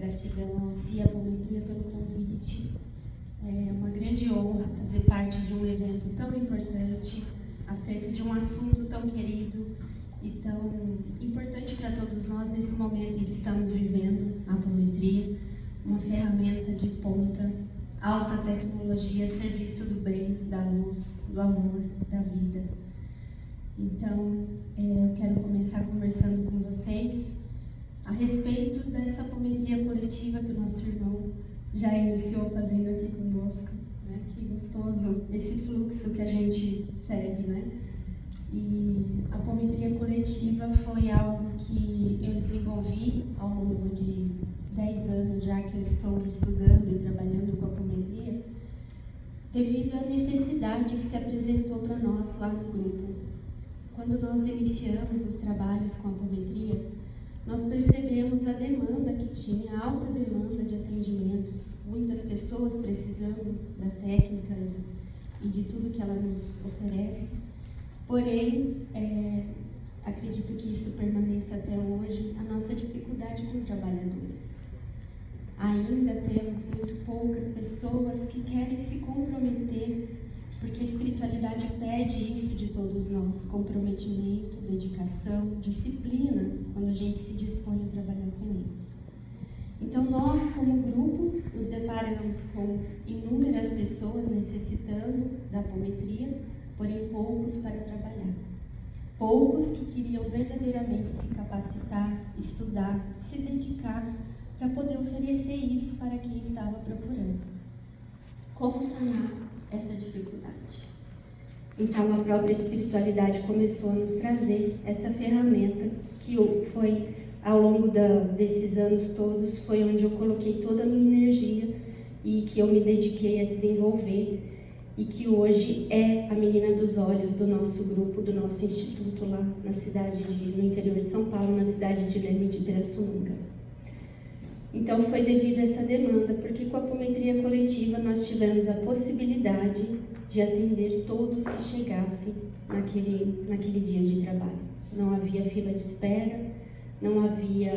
Gratidão ao Cia Apometria pelo convite. É uma grande honra fazer parte de um evento tão importante, acerca de um assunto tão querido e tão importante para todos nós nesse momento em que estamos vivendo, a apometria, uma ferramenta de ponta, alta tecnologia, serviço do bem, da luz, do amor, da vida. Então, eu quero começar conversando com vocês a respeito dessa apometria coletiva que o nosso irmão já iniciou fazendo aqui conosco, né? Que gostoso esse fluxo que a gente segue, né? E a apometria coletiva foi algo que eu desenvolvi ao longo de 10 anos já que eu estou estudando e trabalhando com a apometria, devido à necessidade que se apresentou para nós lá no grupo. Quando nós iniciamos os trabalhos com a apometria, nós percebemos a demanda que tinha, a alta demanda de atendimentos, muitas pessoas precisando da técnica e de tudo que ela nos oferece. Porém, acredito que isso permaneça até hoje, a nossa dificuldade com trabalhadores. Ainda temos muito poucas pessoas que querem se comprometer, porque a espiritualidade pede isso de todos nós, comprometimento, dedicação, disciplina, quando a gente se dispõe a trabalhar com eles. Então nós, como grupo, nos deparamos com inúmeras pessoas necessitando da apometria, porém poucos para trabalhar. Poucos que queriam verdadeiramente se capacitar, estudar, se dedicar, para poder oferecer isso para quem estava procurando. Como sanar essa dificuldade? Então a própria espiritualidade começou a nos trazer essa ferramenta que foi, ao longo desses anos todos, foi onde eu coloquei toda a minha energia e que eu me dediquei a desenvolver e que hoje é a menina dos olhos do nosso grupo, do nosso instituto lá no interior de São Paulo, na cidade de Leme de Pirassununga. Então foi devido a essa demanda, porque com a apometria coletiva nós tivemos a possibilidade de atender todos que chegassem naquele dia de trabalho. Não havia fila de espera, não havia,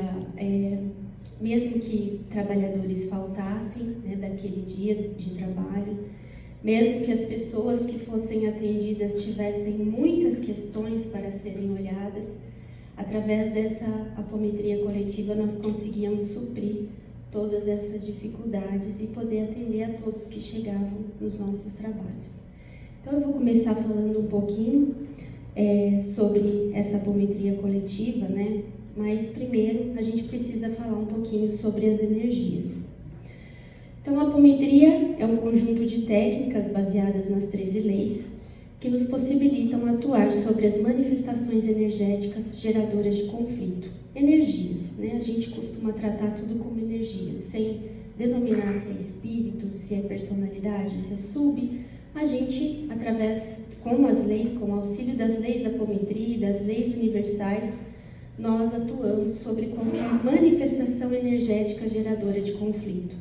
mesmo que trabalhadores faltassem, né, daquele dia de trabalho, mesmo que as pessoas que fossem atendidas tivessem muitas questões para serem olhadas, através dessa apometria coletiva nós conseguíamos suprir todas essas dificuldades e poder atender a todos que chegavam nos nossos trabalhos. Então eu vou começar falando um pouquinho sobre essa apometria coletiva, né? Mas primeiro a gente precisa falar um pouquinho sobre as energias. Então a apometria é um conjunto de técnicas baseadas nas 13 leis que nos possibilitam atuar sobre as manifestações energéticas geradoras de conflito. Energias, né? A gente costuma tratar tudo como energias, sem denominar se é espírito, se é personalidade, se é sub. A gente, com as leis, com o auxílio das leis da apometria e das leis universais, nós atuamos sobre qualquer manifestação energética geradora de conflito.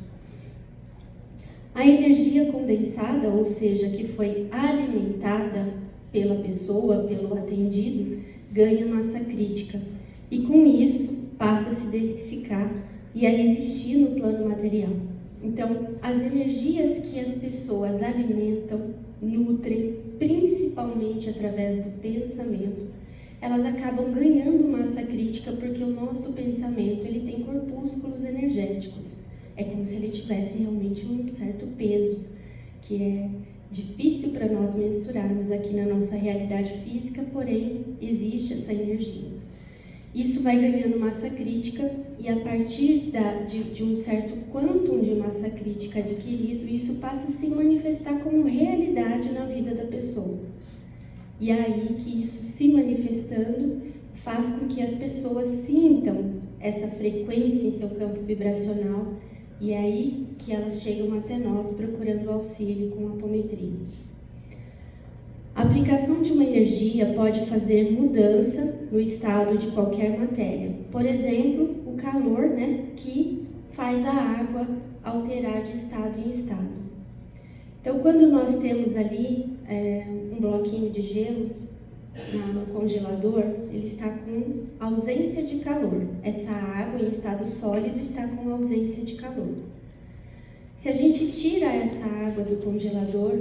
A energia condensada, ou seja, que foi alimentada pela pessoa, pelo atendido, ganha massa crítica e com isso passa a se densificar e a existir no plano material. Então, as energias que as pessoas alimentam, nutrem, principalmente através do pensamento, elas acabam ganhando massa crítica porque o nosso pensamento ele tem corpúsculos energéticos. É como se ele tivesse realmente um certo peso, que é difícil para nós mensurarmos aqui na nossa realidade física, porém existe essa energia. Isso vai ganhando massa crítica e a partir de um certo quantum de massa crítica adquirido, isso passa a se manifestar como realidade na vida da pessoa. E aí que isso se manifestando faz com que as pessoas sintam essa frequência em seu campo vibracional e é aí que elas chegam até nós procurando auxílio com a apometria. A aplicação de uma energia pode fazer mudança no estado de qualquer matéria. Por exemplo, o calor, né, que faz a água alterar de estado em estado. Então, quando nós temos ali um bloquinho de gelo, no congelador, ele está com ausência de calor. Essa água em estado sólido está com ausência de calor. Se a gente tira essa água do congelador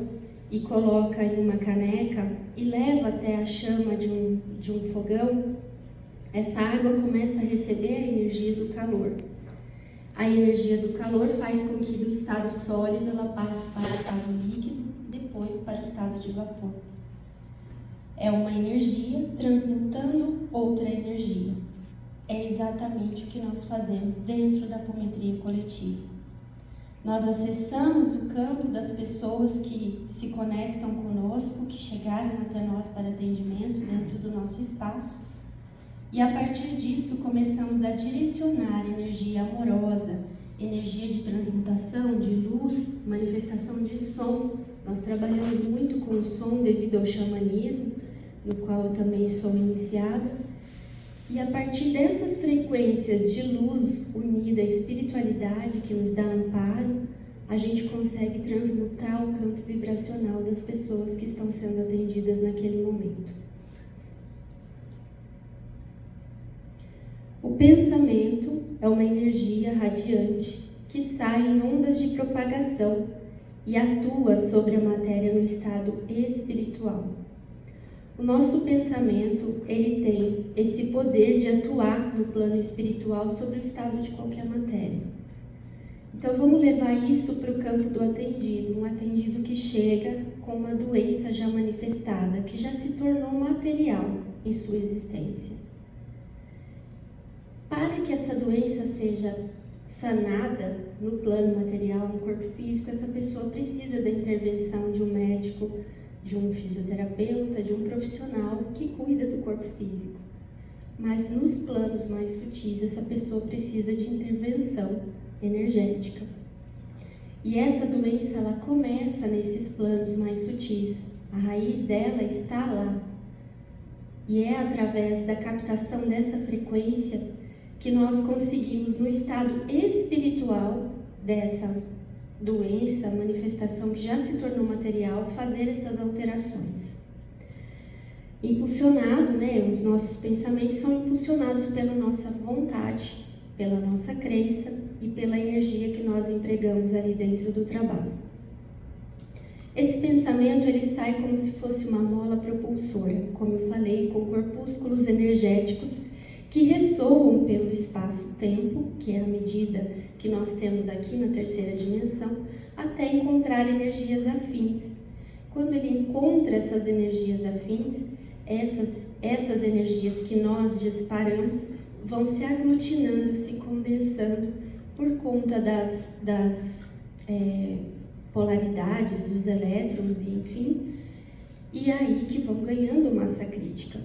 e coloca em uma caneca e leva até a chama de um fogão, essa água começa a receber a energia do calor. A energia do calor faz com que do estado sólido ela passe para o estado líquido, depois para o estado de vapor. É uma energia transmutando outra energia. É exatamente o que nós fazemos dentro da apometria coletiva. Nós acessamos o campo das pessoas que se conectam conosco, que chegaram até nós para atendimento dentro do nosso espaço, e a partir disso começamos a direcionar energia amorosa, energia de transmutação, de luz, manifestação de som. Nós trabalhamos muito com o som devido ao xamanismo, no qual eu também sou iniciada. E a partir dessas frequências de luz unida à espiritualidade que nos dá amparo, a gente consegue transmutar o campo vibracional das pessoas que estão sendo atendidas naquele momento. O pensamento é uma energia radiante que sai em ondas de propagação e atua sobre a matéria no estado espiritual. O nosso pensamento, ele tem esse poder de atuar no plano espiritual sobre o estado de qualquer matéria. Então vamos levar isso para o campo do atendido, um atendido que chega com uma doença já manifestada, que já se tornou material em sua existência. Para que essa doença seja sanada no plano material, no corpo físico, essa pessoa precisa da intervenção de um médico, de um fisioterapeuta, de um profissional que cuida do corpo físico. Mas nos planos mais sutis, essa pessoa precisa de intervenção energética. E essa doença, ela começa nesses planos mais sutis. A raiz dela está lá. E é através da captação dessa frequência que nós conseguimos, no estado espiritual dessa doença, manifestação que já se tornou material, fazer essas alterações. Impulsionado, os nossos pensamentos são impulsionados pela nossa vontade, pela nossa crença e pela energia que nós empregamos ali dentro do trabalho. Esse pensamento, ele sai como se fosse uma mola propulsora, como eu falei, com corpúsculos energéticos que ressoam pelo espaço-tempo, que é a medida que nós temos aqui na terceira dimensão, até encontrar energias afins. Quando ele encontra essas energias afins, essas energias que nós disparamos vão se aglutinando, se condensando por conta das polaridades dos elétrons, e enfim, e aí que vão ganhando massa crítica.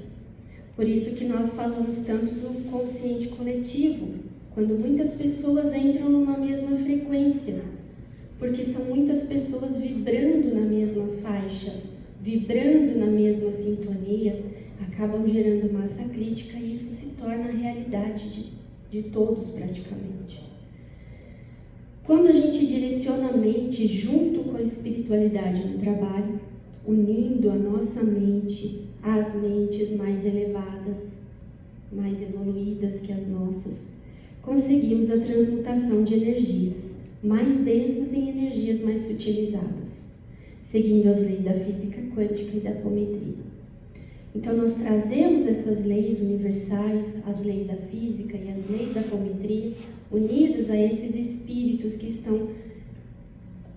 Por isso que nós falamos tanto do consciente coletivo, quando muitas pessoas entram numa mesma frequência, porque são muitas pessoas vibrando na mesma faixa, vibrando na mesma sintonia, acabam gerando massa crítica e isso se torna a realidade de todos praticamente. Quando a gente direciona a mente junto com a espiritualidade no trabalho, unindo a nossa mente às mentes mais elevadas, mais evoluídas que as nossas, conseguimos a transmutação de energias mais densas em energias mais sutilizadas, seguindo as leis da física quântica e da apometria. Então nós trazemos essas leis universais, as leis da física e as leis da apometria, unidos a esses espíritos que estão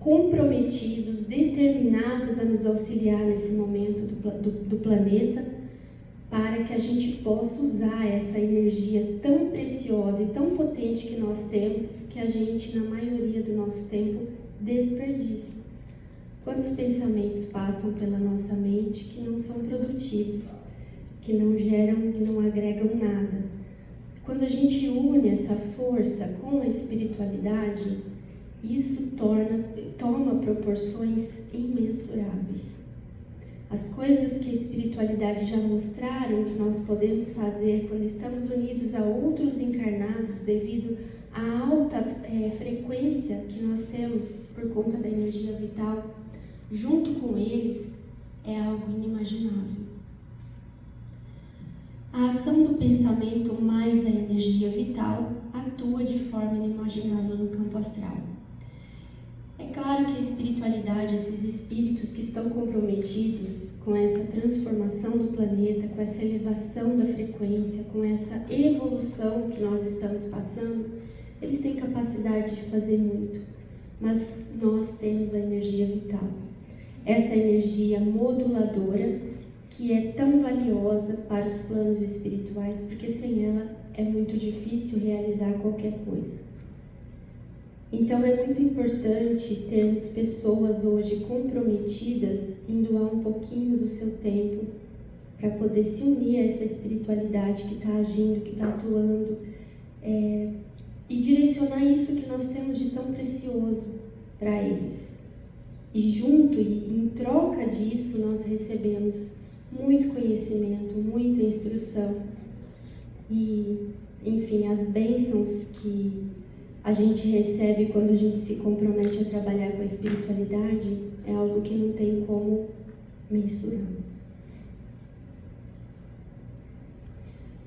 comprometidos, determinados a nos auxiliar nesse momento do planeta, para que a gente possa usar essa energia tão preciosa e tão potente que nós temos, que a gente, na maioria do nosso tempo, desperdiça. Quantos pensamentos passam pela nossa mente que não são produtivos, que não geram e não agregam nada? Quando a gente une essa força com a espiritualidade, isso toma proporções imensuráveis. As coisas que a espiritualidade já mostraram que nós podemos fazer quando estamos unidos a outros encarnados devido à alta frequência que nós temos por conta da energia vital, junto com eles, é algo inimaginável. A ação do pensamento mais a energia vital atua de forma inimaginável no campo astral. É claro que a espiritualidade, esses espíritos que estão comprometidos com essa transformação do planeta, com essa elevação da frequência, com essa evolução que nós estamos passando, eles têm capacidade de fazer muito, mas nós temos a energia vital. Essa energia moduladora que é tão valiosa para os planos espirituais, porque sem ela é muito difícil realizar qualquer coisa. Então é muito importante termos pessoas hoje comprometidas em doar um pouquinho do seu tempo para poder se unir a essa espiritualidade que está agindo, que está atuando, e direcionar isso que nós temos de tão precioso para eles. E junto, e em troca disso, nós recebemos muito conhecimento, muita instrução e, enfim, as bênçãos que a gente recebe quando a gente se compromete a trabalhar com a espiritualidade é algo que não tem como mensurar.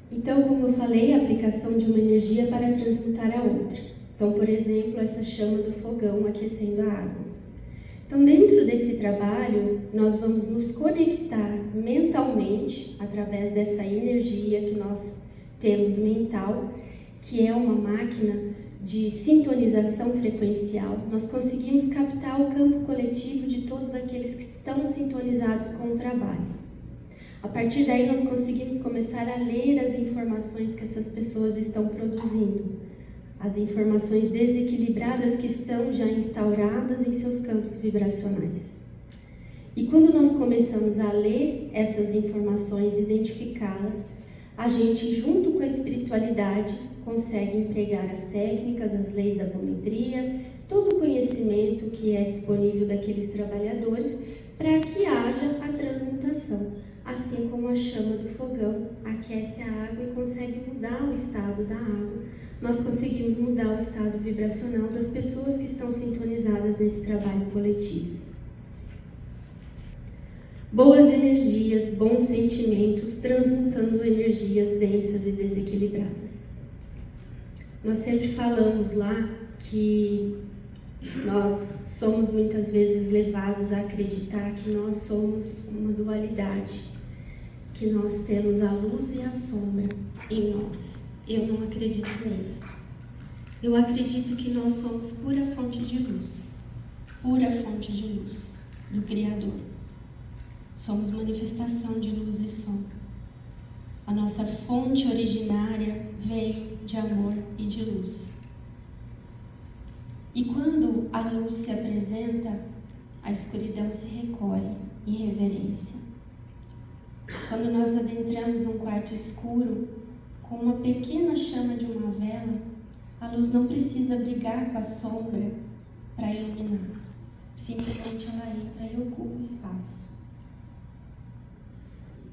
Então, como eu falei, a aplicação de uma energia para transmutar a outra. Então, por exemplo, essa chama do fogão aquecendo a água. Então, dentro desse trabalho, nós vamos nos conectar mentalmente, através dessa energia que nós temos mental, que é uma máquina de sintonização frequencial. Nós conseguimos captar o campo coletivo de todos aqueles que estão sintonizados com o trabalho. A partir daí, nós conseguimos começar a ler as informações que essas pessoas estão produzindo. As informações desequilibradas que estão já instauradas em seus campos vibracionais. E quando nós começamos a ler essas informações, identificá-las, a gente, junto com a espiritualidade, consegue empregar as técnicas, as leis da apometria, todo o conhecimento que é disponível daqueles trabalhadores para que haja a transmutação. Assim como a chama do fogão aquece a água e consegue mudar o estado da água, nós conseguimos mudar o estado vibracional das pessoas que estão sintonizadas nesse trabalho coletivo. Boas energias, bons sentimentos, transmutando energias densas e desequilibradas. Nós sempre falamos lá que nós somos muitas vezes levados a acreditar que nós somos uma dualidade, que nós temos a luz e a sombra em nós. Eu não acredito nisso. Eu acredito que nós somos pura fonte de luz do Criador. Somos manifestação de luz e sombra. A nossa fonte originária veio de amor e de luz. E quando a luz se apresenta, a escuridão se recolhe em reverência. Quando nós adentramos um quarto escuro, com uma pequena chama de uma vela, a luz não precisa brigar com a sombra para iluminar. Simplesmente ela entra e ocupa o espaço.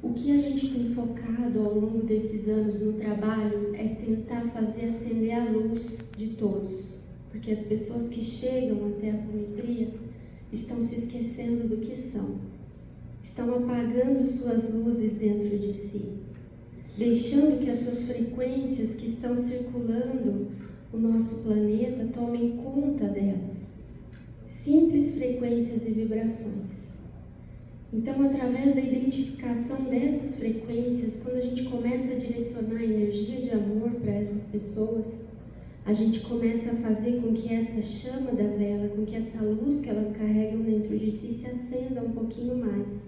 O que a gente tem focado ao longo desses anos no trabalho é tentar fazer acender a luz de todos. Porque as pessoas que chegam até a apometria estão se esquecendo do que são. Estão apagando suas luzes dentro de si, deixando que essas frequências que estão circulando o nosso planeta tomem conta delas. Simples frequências e vibrações. Então, através da identificação dessas frequências, quando a gente começa a direcionar a energia de amor para essas pessoas, a gente começa a fazer com que essa chama da vela, com que essa luz que elas carregam dentro de si se acenda um pouquinho mais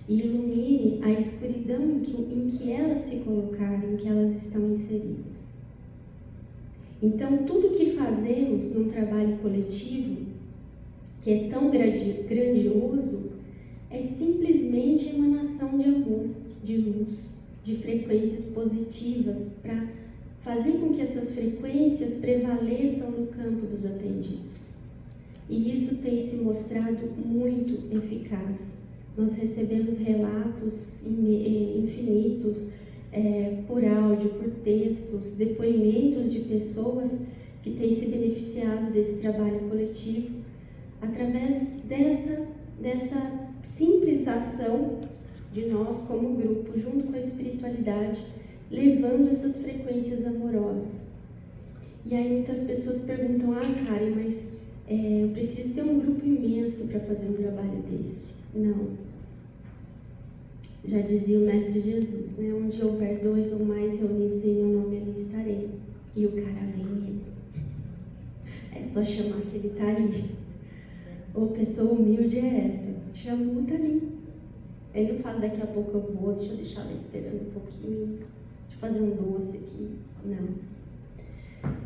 e ilumine a escuridão em que elas se colocaram, em que elas estão inseridas. Então, tudo que fazemos num trabalho coletivo, que é tão grandioso, é simplesmente emanação de amor, de luz, de frequências positivas para fazer com que essas frequências prevaleçam no campo dos atendidos. E isso tem se mostrado muito eficaz. Nós recebemos relatos infinitos, por áudio, por textos, depoimentos de pessoas que têm se beneficiado desse trabalho coletivo através dessa simples ação de nós como grupo, junto com a espiritualidade, levando essas frequências amorosas. E aí muitas pessoas perguntam, Karen, mas eu preciso ter um grupo imenso para fazer um trabalho desse. Não. Já dizia o Mestre Jesus, né? Onde houver 2 ou mais reunidos em meu nome, ali estarei. E o cara vem mesmo. É só chamar que ele está ali. Ou pessoa humilde é essa. Chamou, tá ali. Ele não fala, daqui a pouco eu vou, deixa eu deixar ela esperando um pouquinho. Deixa eu fazer um doce aqui. Não.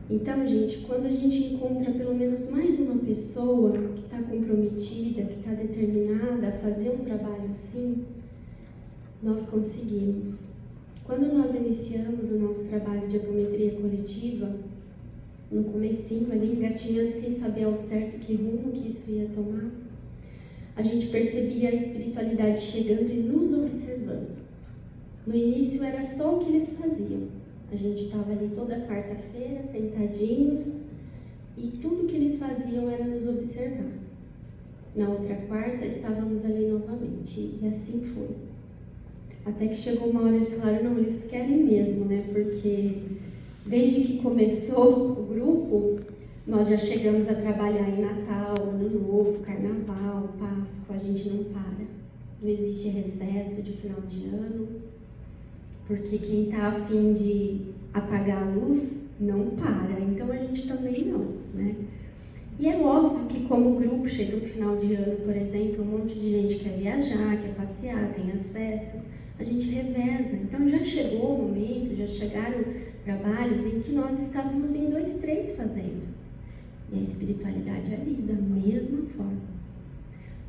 Então, gente, quando a gente encontra pelo menos mais uma pessoa que está comprometida, que está determinada a fazer um trabalho assim, nós conseguimos. Quando nós iniciamos o nosso trabalho de apometria coletiva, no comecinho ali, engatinhando sem saber ao certo que rumo que isso ia tomar, a gente percebia a espiritualidade chegando e nos observando. No início era só o que eles faziam. A gente estava ali toda quarta-feira, sentadinhos, e tudo que eles faziam era nos observar. Na outra quarta, estávamos ali novamente, e assim foi. Até que chegou uma hora, eles falaram, não, eles querem mesmo, né? Porque desde que começou o grupo, nós já chegamos a trabalhar em Natal, Ano Novo, Carnaval, Páscoa, a gente não para. Não existe recesso de final de ano, porque quem está a fim de apagar a luz não para, então a gente também não, né? E é óbvio que como grupo chega no final de ano, por exemplo, um monte de gente quer viajar, quer passear, tem as festas, a gente reveza. Então já chegou o momento, já chegaram trabalhos em que nós estávamos em 2, 3 fazendo. E a espiritualidade ali, da mesma forma.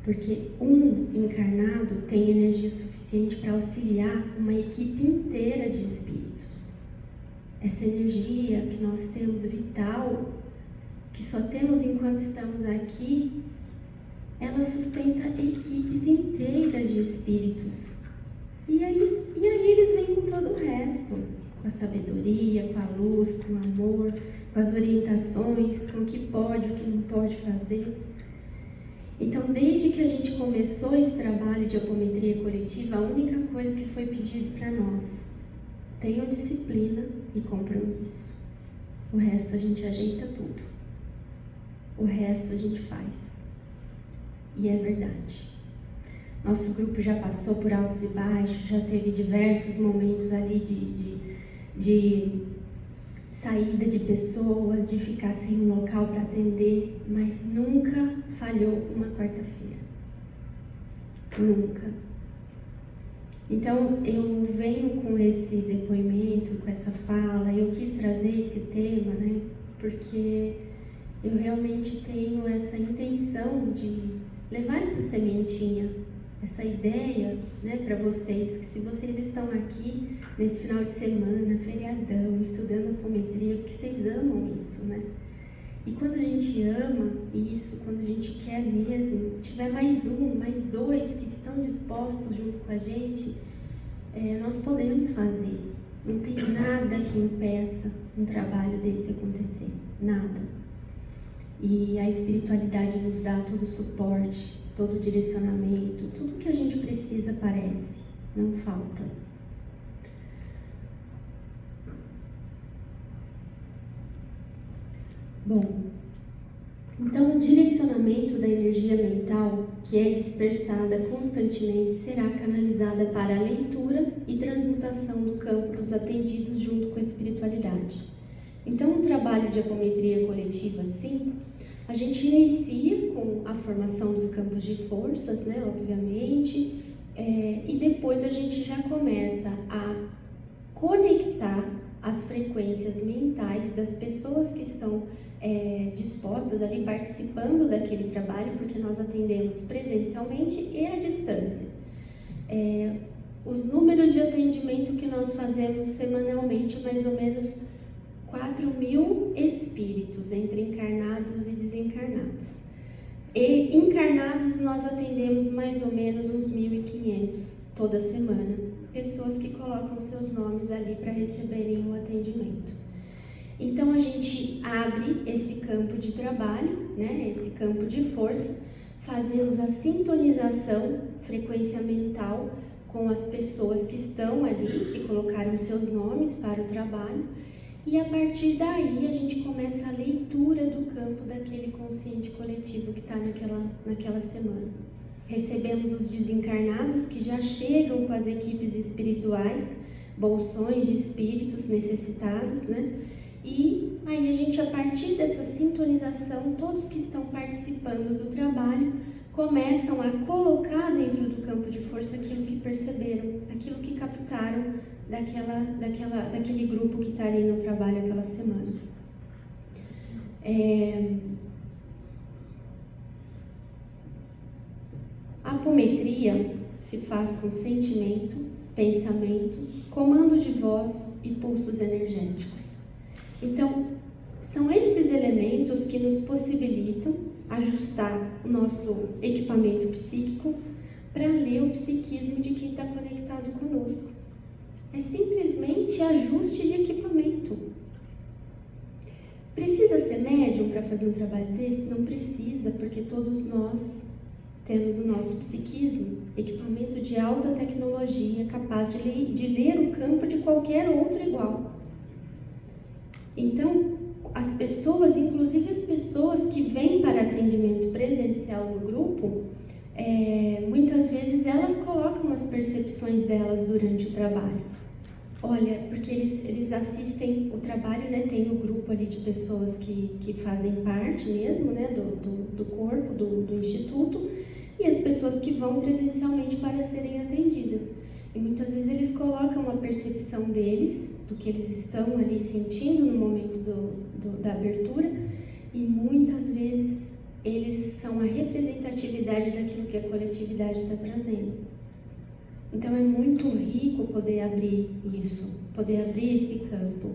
Porque um encarnado tem energia suficiente para auxiliar uma equipe inteira de espíritos. Essa energia que nós temos vital, que só temos enquanto estamos aqui, ela sustenta equipes inteiras de espíritos. E aí eles vêm com todo o resto, com a sabedoria, com a luz, com o amor, com as orientações, com o que pode, o que não pode fazer. Então, desde que a gente começou esse trabalho de apometria coletiva, a única coisa que foi pedido para nós, tenham disciplina e compromisso. O resto a gente ajeita tudo. O resto a gente faz. E é verdade. Nosso grupo já passou por altos e baixos, já teve diversos momentos ali de saída de pessoas, de ficar sem um local para atender, mas nunca falhou uma quarta-feira. Nunca. Então, eu venho com esse depoimento, com essa fala, eu quis trazer esse tema, né? Porque eu realmente tenho essa intenção de levar essa sementinha, essa ideia, né, para vocês, que se vocês estão aqui nesse final de semana, feriadão, estudando apometria, porque vocês amam isso, né? E quando a gente ama isso, quando a gente quer mesmo, tiver mais um, mais 2 que estão dispostos junto com a gente, nós podemos fazer. Não tem nada que impeça um trabalho desse acontecer, nada. E a espiritualidade nos dá todo o suporte, todo o direcionamento, tudo que a gente precisa aparece, não falta. Bom, então o direcionamento da energia mental, que é dispersada constantemente, será canalizada para a leitura e transmutação do campo dos atendidos junto com a espiritualidade. Então, um trabalho de apometria coletiva, sim, a gente inicia com a formação dos campos de forças, né, obviamente, e depois a gente já começa a conectar as frequências mentais das pessoas que estão dispostas ali, participando daquele trabalho, porque nós atendemos presencialmente e à distância. Os números de atendimento que nós fazemos semanalmente, mais ou menos 4.000 espíritos, entre encarnados e desencarnados. E encarnados nós atendemos mais ou menos uns 1.500 toda semana. Pessoas que colocam seus nomes ali para receberem o atendimento. Então a gente abre esse campo de trabalho, né, esse campo de força, fazemos a sintonização, frequência mental, com as pessoas que estão ali, que colocaram seus nomes para o trabalho, e a partir daí a gente começa a leitura do campo daquele consciente coletivo que está naquela semana. Recebemos os desencarnados que já chegam com as equipes espirituais, bolsões de espíritos necessitados, né? E aí a gente, a partir dessa sintonização, todos que estão participando do trabalho começam a colocar dentro do campo de força aquilo que perceberam, aquilo que captaram daquele grupo que está ali no trabalho aquela semana. A apometria se faz com sentimento, pensamento, comando de voz e pulsos energéticos. Então, são esses elementos que nos possibilitam ajustar o nosso equipamento psíquico para ler o psiquismo de quem está conectado conosco. É simplesmente ajuste de equipamento. Precisa ser médium para fazer um trabalho desse? Não precisa, porque todos nós temos o nosso psiquismo, equipamento de alta tecnologia, capaz de ler o campo de qualquer outro igual. Então, as pessoas, inclusive as pessoas que vêm para atendimento presencial no grupo, muitas vezes elas colocam as percepções delas durante o trabalho. Olha, porque eles assistem o trabalho, né? Tem o grupo ali de pessoas que fazem parte mesmo, né? do corpo, do instituto, e as pessoas que vão presencialmente para serem atendidas. E muitas vezes eles colocam a percepção deles, do que eles estão ali sentindo no momento da abertura, e muitas vezes eles são a representatividade daquilo que a coletividade está trazendo. Então é muito rico poder abrir isso, poder abrir esse campo.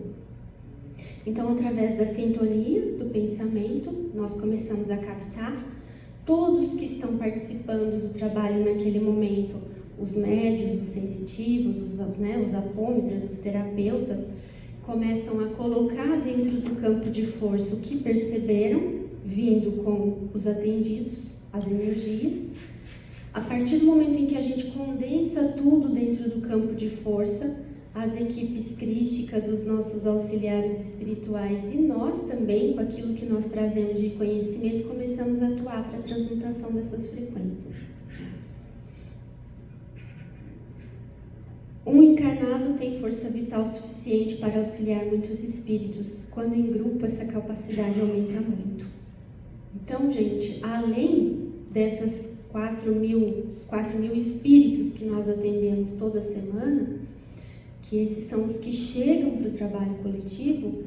Então, através da sintonia do pensamento, nós começamos a captar todos que estão participando do trabalho naquele momento, os médios, os sensitivos, os apômetras, os terapeutas, começam a colocar dentro do campo de força o que perceberam, vindo com os atendidos, as energias. A partir do momento em que a gente condensa tudo dentro do campo de força, as equipes crísticas, os nossos auxiliares espirituais e nós também, com aquilo que nós trazemos de conhecimento, começamos a atuar para a transmutação dessas frequências. Um encarnado tem força vital suficiente para auxiliar muitos espíritos. Quando em grupo, essa capacidade aumenta muito. Então, gente, além dessas 4 mil espíritos que nós atendemos toda semana, que esses são os que chegam para o trabalho coletivo,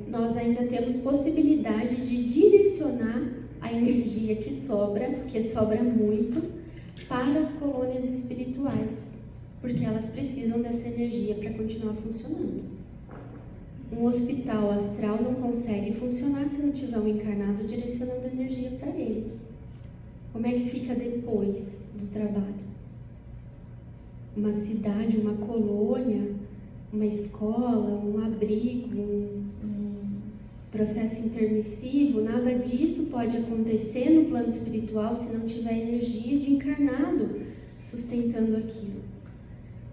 nós ainda temos possibilidade de direcionar a energia que sobra muito, para as colônias espirituais, porque elas precisam dessa energia para continuar funcionando. Um hospital astral não consegue funcionar se não tiver um encarnado direcionando energia para ele. Como é que fica depois do trabalho? Uma cidade, uma colônia, uma escola, um abrigo, um processo intermissivo, nada disso pode acontecer no plano espiritual se não tiver energia de encarnado sustentando aquilo.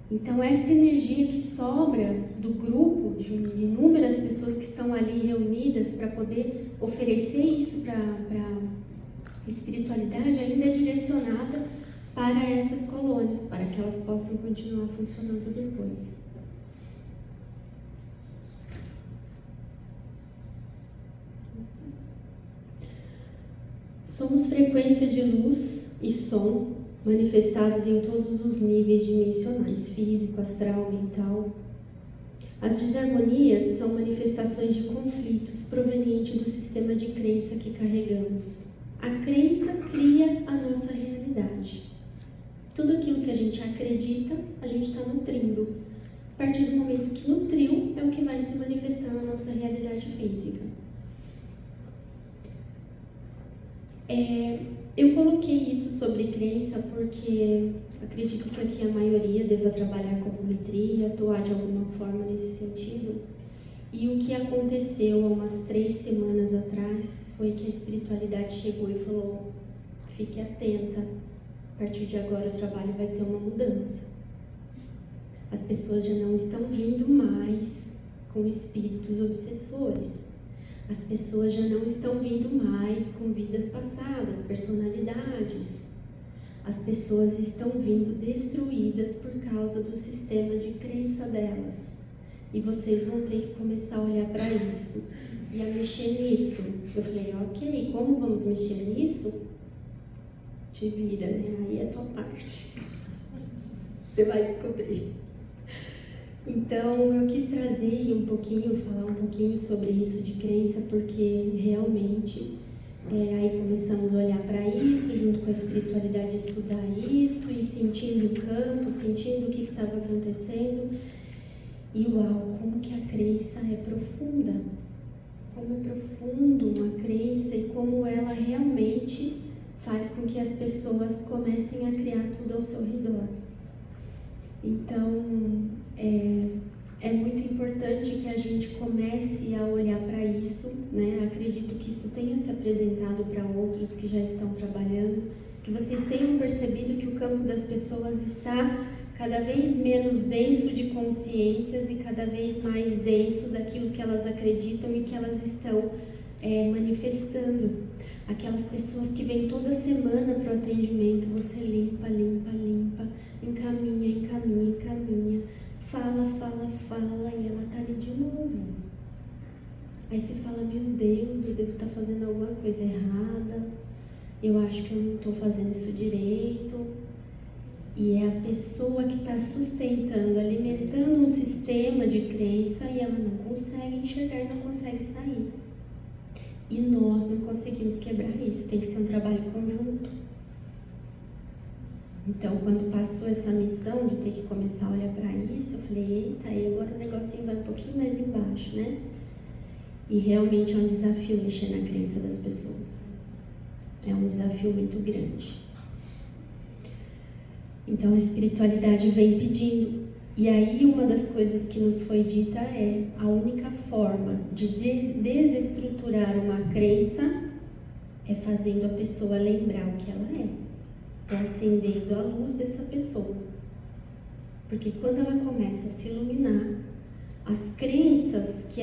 Então, essa energia que sobra do grupo, de inúmeras pessoas que estão ali reunidas para poder oferecer isso para a espiritualidade, ainda é direcionada para essas colônias, para que elas possam continuar funcionando depois. Somos frequência de luz e som manifestados em todos os níveis dimensionais, físico, astral, mental. As desarmonias são manifestações de conflitos provenientes do sistema de crença que carregamos. A crença cria a nossa realidade. Tudo aquilo que a gente acredita, a gente está nutrindo. A partir do momento que nutriu, é o que vai se manifestar na nossa realidade física. Eu coloquei isso sobre crença porque acredito que aqui a maioria deva trabalhar com apometria, atuar de alguma forma nesse sentido. E o que aconteceu há umas 3 semanas atrás foi que a espiritualidade chegou e falou: fique atenta, A partir de agora o trabalho vai ter uma mudança. As pessoas já não estão vindo mais com espíritos obsessores. As pessoas já não estão vindo mais com vidas passadas, personalidades. As pessoas estão vindo destruídas por causa do sistema de crença delas. E vocês vão ter que começar a olhar para isso e a mexer nisso. Eu falei, ok, como vamos mexer nisso? Te vira, né? Aí é a tua parte. Você vai descobrir. Então, eu quis trazer falar um pouquinho sobre isso de crença, porque realmente aí começamos a olhar para isso, junto com a espiritualidade, estudar isso e sentindo o campo, sentindo o que estava acontecendo. E uau, como que a crença é profunda, como é profundo uma crença e como ela realmente faz com que as pessoas comecem a criar tudo ao seu redor. Então, é muito importante que a gente comece a olhar para isso, né? Acredito que isso tenha se apresentado para outros que já estão trabalhando, que vocês tenham percebido que o campo das pessoas está cada vez menos denso de consciências e cada vez mais denso daquilo que elas acreditam e que elas estão manifestando. Aquelas pessoas que vêm toda semana para o atendimento, você limpa, encaminha, fala e ela tá ali de novo. Aí você fala, meu Deus, eu devo estar fazendo alguma coisa errada, eu acho que eu não estou fazendo isso direito. E é a pessoa que está sustentando, alimentando um sistema de crença e ela não consegue enxergar e não consegue sair. E nós não conseguimos quebrar isso, tem que ser um trabalho conjunto. Então, quando passou essa missão de ter que começar a olhar para isso, eu falei, eita, aí agora o negocinho vai um pouquinho mais embaixo, né? E realmente é um desafio mexer na crença das pessoas. É um desafio muito grande. Então, a espiritualidade vem pedindo. E aí, uma das coisas que nos foi dita é a única forma de desestruturar uma crença é fazendo a pessoa lembrar o que ela é acendendo a luz dessa pessoa. Porque quando ela começa a se iluminar, as crenças que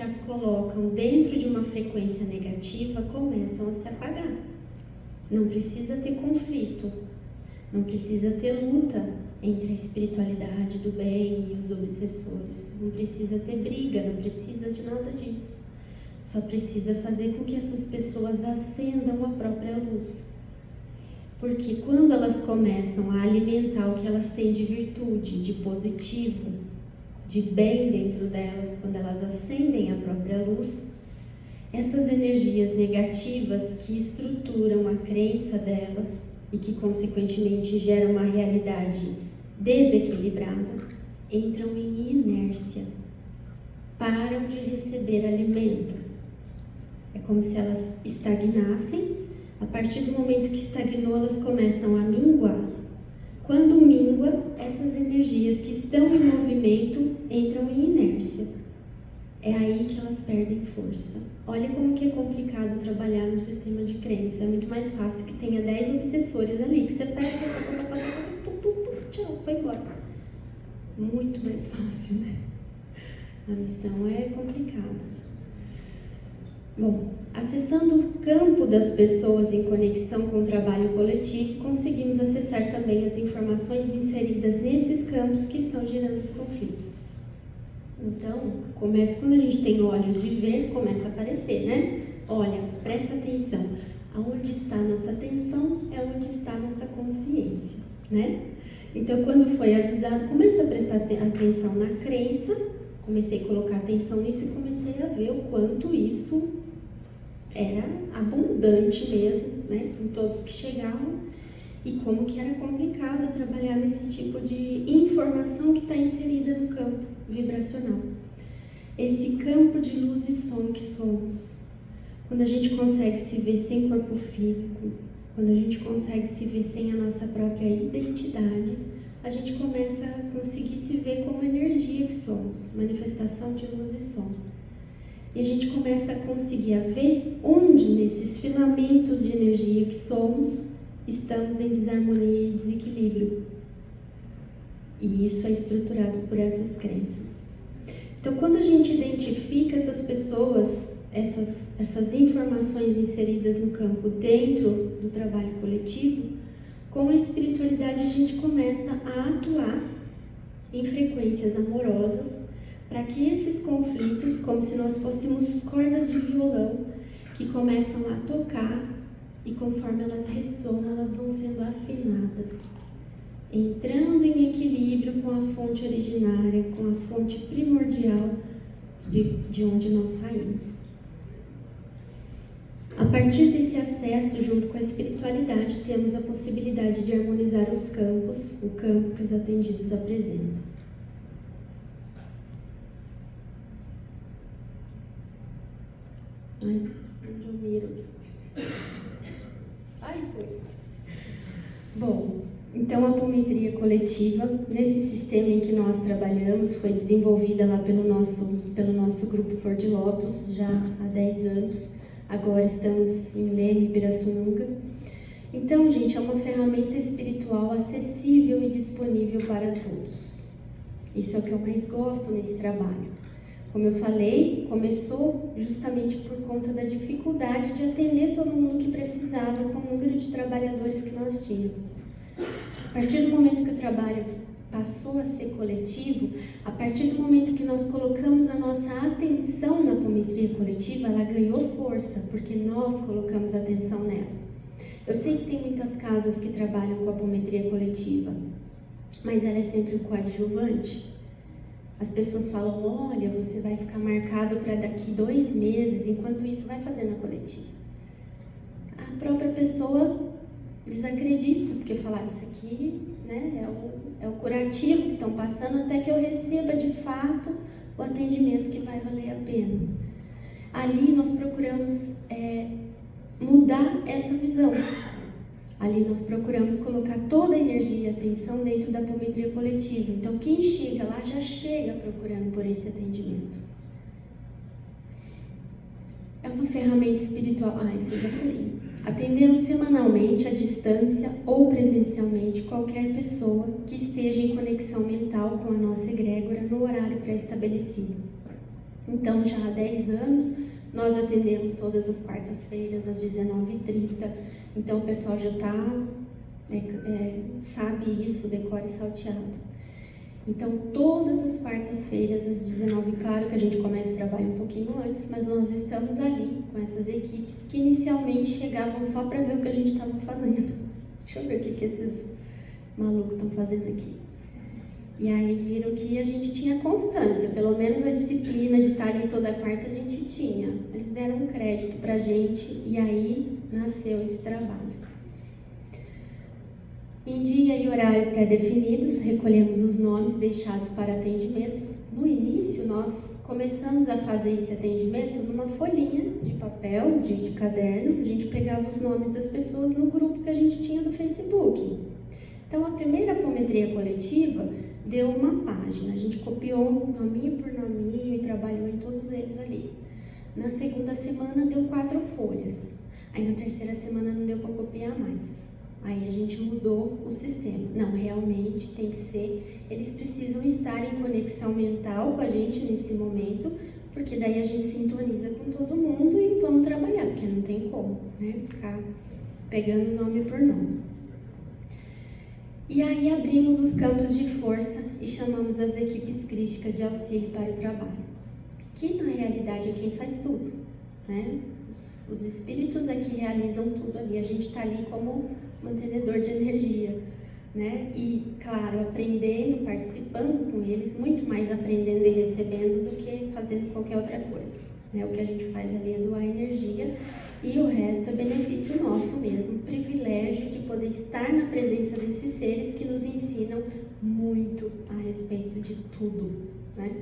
as colocam dentro de uma frequência negativa começam a se apagar. Não precisa ter conflito, não precisa ter luta entre a espiritualidade do bem e os obsessores. Não precisa ter briga, não precisa de nada disso. Só precisa fazer com que essas pessoas acendam a própria luz. Porque quando elas começam a alimentar o que elas têm de virtude, de positivo, de bem dentro delas, quando elas acendem a própria luz, essas energias negativas que estruturam a crença delas e que consequentemente geram uma realidade desequilibrada, entram em inércia, param de receber alimento. É como se elas estagnassem. A partir do momento que estagnou, elas começam a minguar. Quando mingua, essas energias que estão em movimento entram em inércia. É aí que elas perdem força. Olha como que é complicado trabalhar no sistema de crença. É muito mais fácil que tenha 10 obsessores ali, que você pega, tchau, foi embora. Muito mais fácil, né? A missão é complicada. Bom, acessando o campo das pessoas em conexão com o trabalho coletivo, conseguimos acessar também as informações inseridas nesses campos que estão gerando os conflitos. Então, quando a gente tem olhos de ver, começa a aparecer, né? Olha, presta atenção. Aonde está a nossa atenção é onde está a nossa consciência, né? Então, quando foi avisado, começa a prestar atenção na crença, comecei a colocar atenção nisso e comecei a ver o quanto isso era abundante mesmo, né, em todos que chegavam, e como que era complicado trabalhar nesse tipo de informação que está inserida no campo vibracional. Esse campo de luz e som que somos. Quando a gente consegue se ver sem corpo físico, quando a gente consegue se ver sem a nossa própria identidade, a gente começa a conseguir se ver como energia que somos, manifestação de luz e som. E a gente começa a conseguir a ver onde nesses filamentos de energia que somos estamos em desarmonia e desequilíbrio. E isso é estruturado por essas crenças. Então, quando a gente identifica essas pessoas, essas informações inseridas no campo dentro do trabalho coletivo, com a espiritualidade a gente começa a atuar em frequências amorosas para que esses conflitos, como se nós fôssemos cordas de violão, que começam a tocar e conforme elas ressoam, elas vão sendo afinadas, entrando em equilíbrio com a fonte originária, com a fonte primordial de onde nós saímos. A partir desse acesso, junto com a espiritualidade, temos a possibilidade de harmonizar os campos, o campo que os atendidos apresentam. Ai, onde eu miro aqui? Ai, foi. Bom, então a apometria coletiva, nesse sistema em que nós trabalhamos, foi desenvolvida lá pelo nosso grupo Flor de Lótus já há 10 anos. Agora estamos em Leme, Pirassununga. Então, gente, é uma ferramenta espiritual acessível e disponível para todos. Isso é o que eu mais gosto nesse trabalho. Como eu falei, começou justamente por conta da dificuldade de atender todo mundo que precisava com o número de trabalhadores que nós tínhamos. A partir do momento que o trabalho passou a ser coletivo, a partir do momento que nós colocamos a nossa atenção na apometria coletiva, ela ganhou força, porque nós colocamos atenção nela. Eu sei que tem muitas casas que trabalham com a apometria coletiva, mas ela é sempre um coadjuvante. As pessoas falam, olha, você vai ficar marcado para daqui 2 meses, enquanto isso vai fazer na coletiva. A própria pessoa desacredita, porque fala, isso aqui, né, é o curativo que estão passando até que eu receba de fato o atendimento que vai valer a pena. Ali nós procuramos mudar essa visão. Ali nós procuramos colocar toda a energia e atenção dentro da apometria coletiva. Então quem chega lá já chega procurando por esse atendimento. É uma ferramenta espiritual. Isso eu já falei. Atendemos semanalmente, à distância ou presencialmente, qualquer pessoa que esteja em conexão mental com a nossa egrégora no horário pré-estabelecido. Então, já há 10 anos, nós atendemos todas as quartas-feiras, às 19h30. Então, o pessoal já sabe isso, decora e salteado. Então, todas as quartas-feiras, às 19h, claro que a gente começa o trabalho um pouquinho antes, mas nós estamos ali com essas equipes que inicialmente chegavam só para ver o que a gente estava fazendo. Deixa eu ver o que esses malucos estão fazendo aqui. E aí viram que a gente tinha constância, pelo menos a disciplina de estar ali toda quarta a gente tinha. Eles deram um crédito para a gente e aí nasceu esse trabalho. Em dia e horário pré-definidos, recolhemos os nomes deixados para atendimentos. No início, nós começamos a fazer esse atendimento numa folhinha de papel, de caderno. A gente pegava os nomes das pessoas no grupo que a gente tinha no Facebook. Então, a primeira apometria coletiva deu uma página. A gente copiou nominho por nominho e trabalhou em todos eles ali. Na segunda semana, deu 4 folhas. Aí, na terceira semana, não deu para copiar mais. Aí a gente mudou o sistema. Não, realmente tem que ser, eles precisam estar em conexão mental com a gente nesse momento, porque daí a gente sintoniza com todo mundo e vamos trabalhar, porque não tem como, né, ficar pegando nome por nome. E aí abrimos os campos de força e chamamos as equipes crísticas de auxílio para o trabalho, que na realidade é quem faz tudo, né? Os espíritos é que realizam tudo ali, a gente está ali como mantenedor de energia, né? E, claro, aprendendo, participando com eles, muito mais aprendendo e recebendo do que fazendo qualquer outra coisa, né? O que a gente faz ali é doar energia e o resto é benefício nosso mesmo, privilégio de poder estar na presença desses seres que nos ensinam muito a respeito de tudo, né?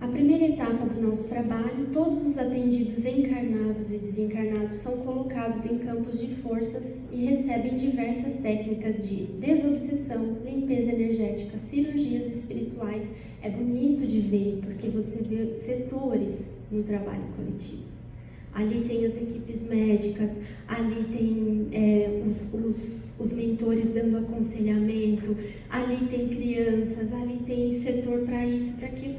A primeira etapa do nosso trabalho, todos os atendidos encarnados e desencarnados são colocados em campos de forças e recebem diversas técnicas de desobsessão, limpeza energética, cirurgias espirituais. É bonito de ver, porque você vê setores no trabalho coletivo. Ali tem as equipes médicas, ali tem os mentores dando aconselhamento, ali tem crianças, ali tem setor para isso, para aquilo.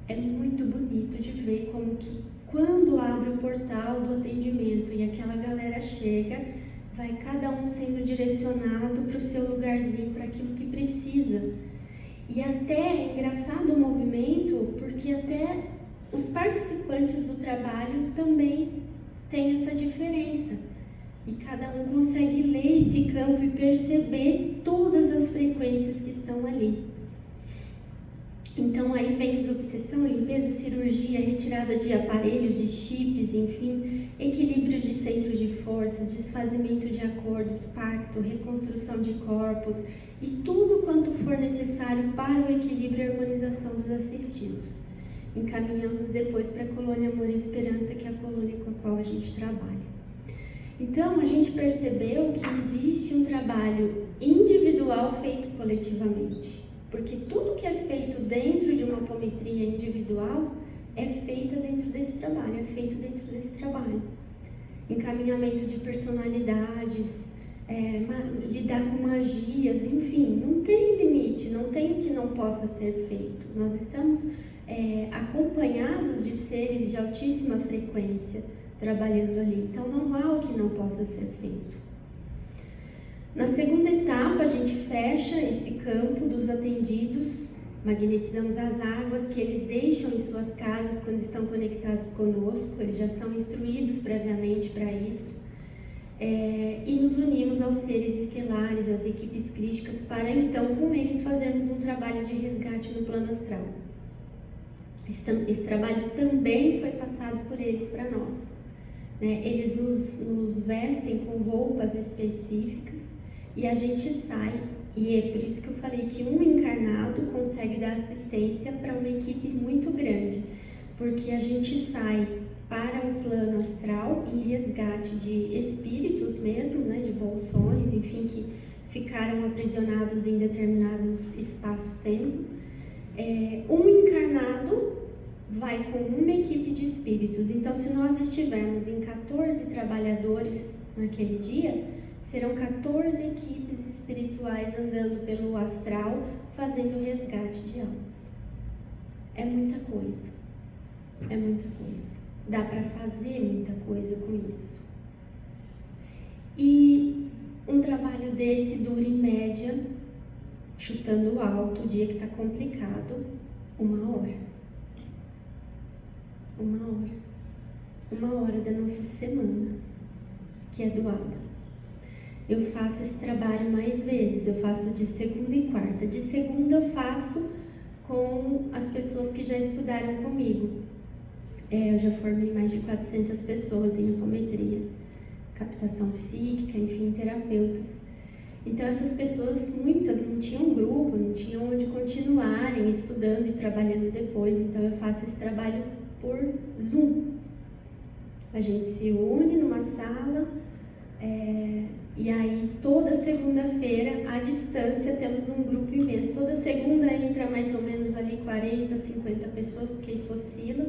É muito bonito de ver como que quando abre o portal do atendimento e aquela galera chega, vai cada um sendo direcionado para o seu lugarzinho, para aquilo que precisa. E até é engraçado o movimento, porque até os participantes do trabalho também têm essa diferença. E cada um consegue ler esse campo e perceber todas as frequências que estão ali. Então aí vem desobsessão, limpeza, cirurgia, retirada de aparelhos, de chips, enfim, equilíbrio de centros de forças, desfazimento de acordos, pacto, reconstrução de corpos e tudo quanto for necessário para o equilíbrio e harmonização dos assistidos, encaminhando-os depois para a colônia Amor e Esperança, que é a colônia com a qual a gente trabalha. Então, a gente percebeu que existe um trabalho individual feito coletivamente, porque tudo que é feito dentro de uma apometria individual é feito dentro desse trabalho, encaminhamento de personalidades, lidar com magias, enfim, não tem limite, não tem o que não possa ser feito. Nós estamos acompanhados de seres de altíssima frequência trabalhando ali, então não há o que não possa ser feito. Na segunda etapa, a gente fecha esse campo dos atendidos, magnetizamos as águas que eles deixam em suas casas quando estão conectados conosco, eles já são instruídos previamente para isso, e nos unimos aos seres estelares, às equipes críticas, para então com eles fazermos um trabalho de resgate no plano astral. Esse trabalho também foi passado por eles para nós. Eles nos vestem com roupas específicas e a gente sai, e é por isso que eu falei que um encarnado consegue dar assistência para uma equipe muito grande, porque a gente sai para o plano astral em resgate de espíritos mesmo, de bolsões, enfim, que ficaram aprisionados em determinados espaço-tempo. Um encarnado vai com uma equipe de espíritos. Então, se nós estivermos em 14 trabalhadores naquele dia, serão 14 equipes espirituais andando pelo astral, fazendo resgate de almas. É muita coisa. É muita coisa. Dá para fazer muita coisa com isso. E um trabalho desse dura em média, chutando alto, o dia que está complicado, 1 hora. 1 hora da nossa semana, que é doada. Eu faço esse trabalho mais vezes, eu faço de segunda e quarta. De segunda eu faço com as pessoas que já estudaram comigo. Eu já formei mais de 400 pessoas em apometria, captação psíquica, enfim, terapeutas. Então essas pessoas, muitas não tinham grupo, não tinham onde continuarem estudando e trabalhando depois, então eu faço esse trabalho por Zoom. A gente se une numa sala, e aí toda segunda-feira, à distância, temos um grupo imenso. Toda segunda entra mais ou menos ali 40, 50 pessoas, porque isso oscila,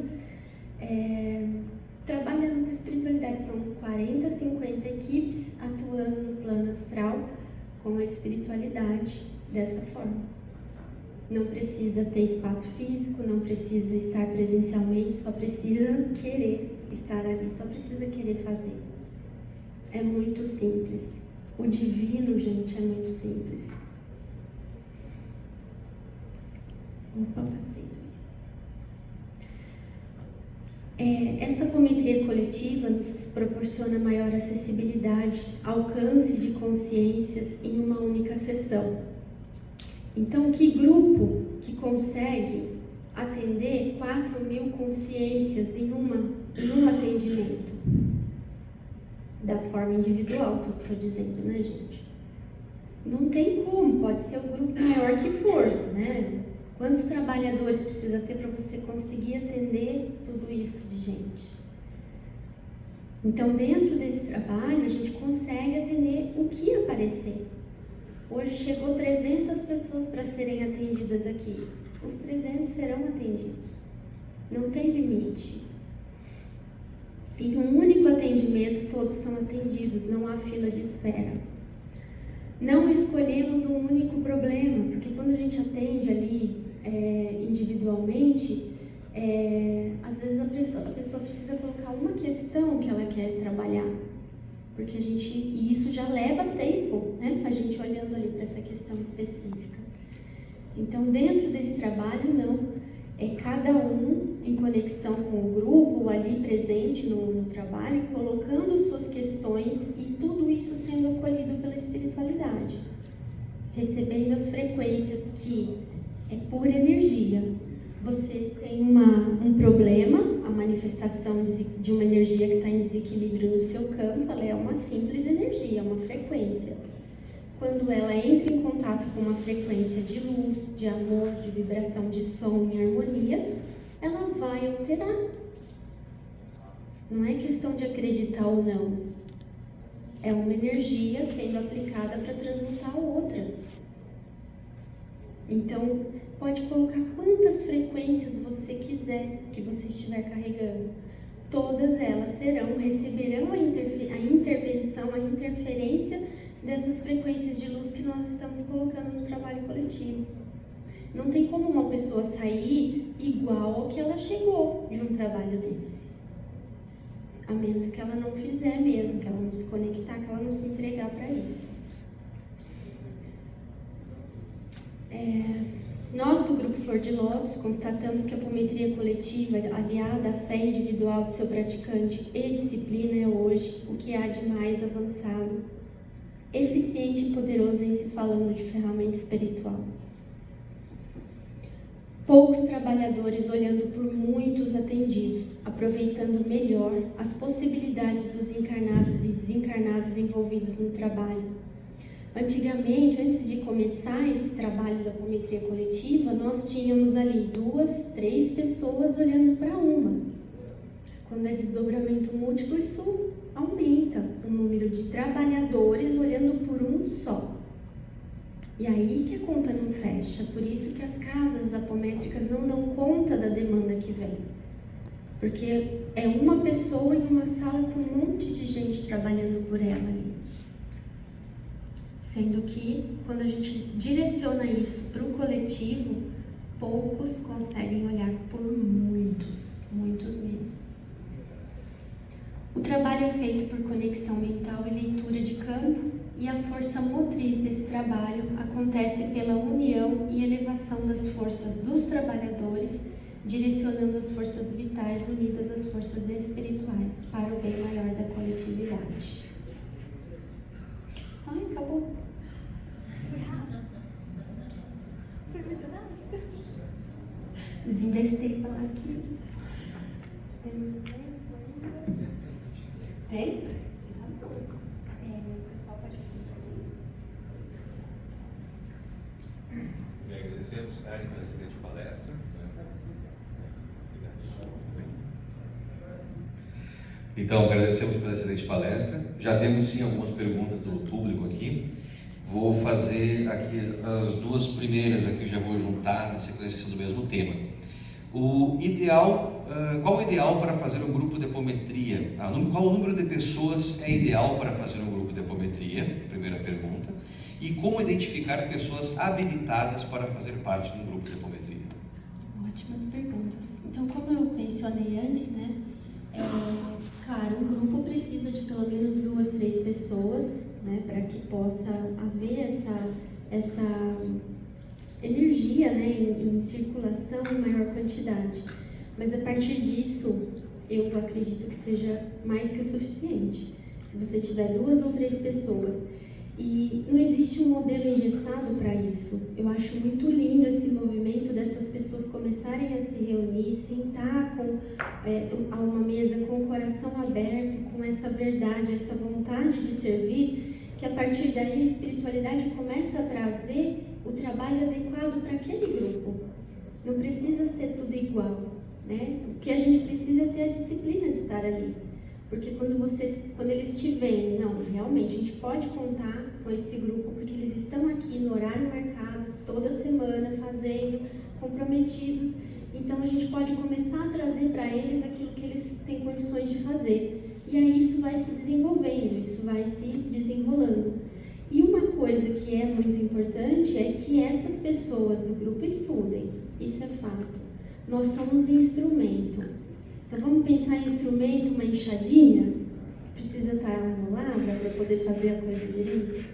trabalhando com a espiritualidade. São 40, 50 equipes atuando no plano astral com a espiritualidade dessa forma. Não precisa ter espaço físico, não precisa estar presencialmente, só precisa querer estar ali, só precisa querer fazer. É muito simples. O divino, gente, é muito simples. Opa, passei dois. Essa apometria coletiva nos proporciona maior acessibilidade, alcance de consciências em uma única sessão. Então, que grupo que consegue atender 4.000 consciências em um atendimento? Da forma individual, estou dizendo, né, gente? Não tem como, pode ser o grupo maior que for, né? Quantos trabalhadores precisa ter para você conseguir atender tudo isso de gente? Então, dentro desse trabalho, a gente consegue atender o que aparecer. Hoje chegou 300 pessoas para serem atendidas aqui. Os 300 serão atendidos. Não tem limite. Em um único atendimento, todos são atendidos, não há fila de espera. Não escolhemos um único problema, porque quando a gente atende ali individualmente, às vezes a pessoa precisa colocar uma questão que ela quer trabalhar, porque e isso já leva tempo, né? A gente olhando ali para essa questão específica. Então, dentro desse trabalho, não, é cada um em conexão com o grupo, ali presente no trabalho, colocando suas questões e tudo isso sendo acolhido pela espiritualidade, recebendo as frequências que é pura energia. Você tem um problema, a manifestação de uma energia que está em desequilíbrio no seu campo, ela é uma simples energia, uma frequência. Quando ela entra em contato com uma frequência de luz, de amor, de vibração, de som e harmonia, ela vai alterar. Não é questão de acreditar ou não. É uma energia sendo aplicada para transmutar outra. Então, pode colocar quantas frequências você quiser que você estiver carregando. Todas elas receberão a intervenção, a interferência dessas frequências de luz que nós estamos colocando no trabalho coletivo. Não tem como uma pessoa sair igual ao que ela chegou de um trabalho desse. A menos que ela não fizer mesmo, que ela não se conectar, que ela não se entregar para isso. Nós do Grupo Flor de Lótus constatamos que a apometria coletiva, aliada à fé individual do seu praticante e disciplina, é hoje o que há de mais avançado, eficiente e poderoso em se falando de ferramenta espiritual. Poucos trabalhadores olhando por muitos atendidos, aproveitando melhor as possibilidades dos encarnados e desencarnados envolvidos no trabalho. Antigamente, antes de começar esse trabalho da apometria coletiva, nós tínhamos ali 2, 3 pessoas olhando para uma. Quando é desdobramento múltiplo, isso aumenta o número de trabalhadores olhando por um só. E aí que a conta não fecha, por isso que as casas apométricas não dão conta da demanda que vem. Porque é uma pessoa em uma sala com um monte de gente trabalhando por ela ali. Sendo que, quando a gente direciona isso para o coletivo, poucos conseguem olhar por muitos, muitos mesmo. O trabalho é feito por conexão mental e leitura de campo, e a força motriz desse trabalho acontece pela união e elevação das forças dos trabalhadores, direcionando as forças vitais unidas às forças espirituais para o bem maior da coletividade. Ai, acabou. Desinvestei em falar aqui. Tem muito tempo? Tem? Tá bom. O pessoal pode fazer. E agradecemos, Karen, pela excelente palestra. Então, agradecemos pela excelente palestra. Já temos sim algumas perguntas do público aqui. Vou fazer aqui as 2 primeiras aqui, já vou juntar na sequência do mesmo tema. Qual o ideal para fazer um grupo de apometria? Qual o número de pessoas é ideal para fazer um grupo de apometria? Primeira pergunta. E como identificar pessoas habilitadas para fazer parte de um grupo de apometria? Ótimas perguntas. Então, como eu mencionei antes, né? Claro, um grupo precisa de pelo menos 2, 3 pessoas, né? Para que possa haver essa energia, né, em circulação em maior quantidade. Mas a partir disso, eu acredito que seja mais que o suficiente. Se você tiver 2 ou 3 pessoas. E não existe um modelo engessado para isso. Eu acho muito lindo esse movimento dessas pessoas começarem a se reunir, sentar a uma mesa com o coração aberto, com essa verdade, essa vontade de servir, que a partir daí a espiritualidade começa a trazer o trabalho adequado para aquele grupo. Não precisa ser tudo igual, né? O que a gente precisa é ter a disciplina de estar ali. Porque quando eles te veem, não, realmente a gente pode contar com esse grupo, porque eles estão aqui no horário marcado, toda semana, fazendo, comprometidos. Então a gente pode começar a trazer para eles aquilo que eles têm condições de fazer. E aí isso vai se desenvolvendo, isso vai se desenrolando. E uma coisa que é muito importante é que essas pessoas do grupo estudem, isso é fato. Nós somos instrumento. Então vamos pensar em instrumento, uma enxadinha, que precisa estar anulada para poder fazer a coisa direito.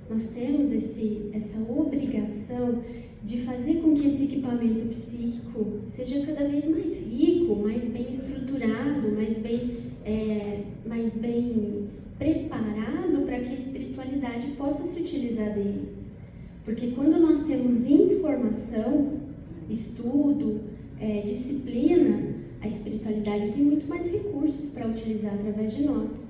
Nós temos essa obrigação de fazer com que esse equipamento psíquico seja cada vez mais rico, mais bem estruturado, mais bem preparado para que a espiritualidade possa se utilizar dele. Porque quando nós temos informação, estudo, disciplina, a espiritualidade tem muito mais recursos para utilizar através de nós.